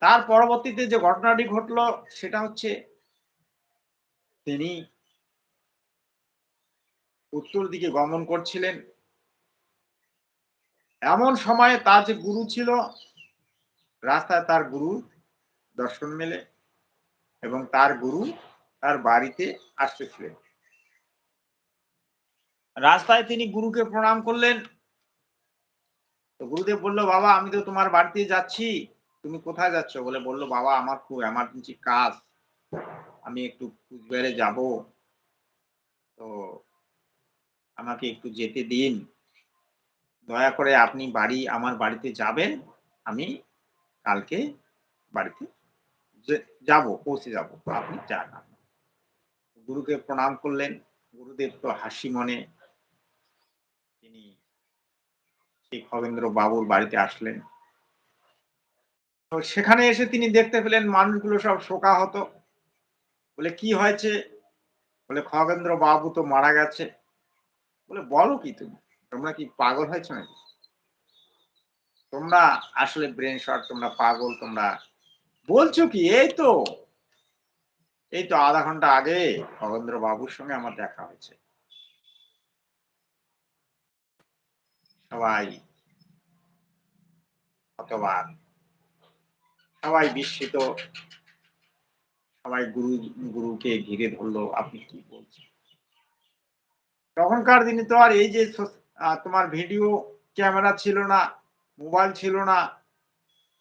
তার পরবর্তীতে যে ঘটনাটি ঘটলো সেটা হচ্ছে তিনি উত্তর দিকে গমন করছিলেন। এমন সময়ে তার যে গুরু ছিল, রাস্তায় তার গুরুর দর্শন মেলে এবং তার গুরু তার বাড়িতে আসতেছিলেন। রাস্তায় তিনি গুরুকে প্রণাম করলেন। তো গুরুদেব বলল, বাবা আমি তো তোমার বাড়িতে যাচ্ছি, তুমি কোথায় যাচ্ছ? বলল, বাবা আমার খুব এমার্জেন্সি কাজ, আমি একটু কুচবিহারে যাব, তো আমাকে একটু যেতে দিন, দয়া করে আপনি আমার বাড়িতে যাবেন, আমি কালকে বাড়িতে যাব, পৌঁছে যাব, তো আপনি যান। গুরুকে প্রণাম করলেন। গুরুদেব তো হাসি মনে তিনি সেই খগেন্দ্র বাবুর বাড়িতে আসলেন। তো সেখানে এসে তিনি দেখতে পেলেন মানুষগুলো সব শোকাহত। বলে, কি হয়েছে? বলে, খগেন্দ্র বাবু তো মারা গেছে। বলে, বলো কি তুমি? তোমরা কি পাগল হয়েছ নাকি? তোমরা আসলে ব্রেন শর্ট, তোমরা পাগল, তোমরা বলছো কি? এই তো আধা ঘন্টা আগে খগেন্দ্র বাবুর সঙ্গে আমার দেখা হয়েছে। সবাই হতবাক, সবাই বিস্মিত, সবাই গুরুকে ঘিরে ধরলো, আপনি কি বলছেন? তখনকার দিনে তো আর এই যে তোমার ভিডিও ক্যামেরা ছিল না, মোবাইল ছিল না,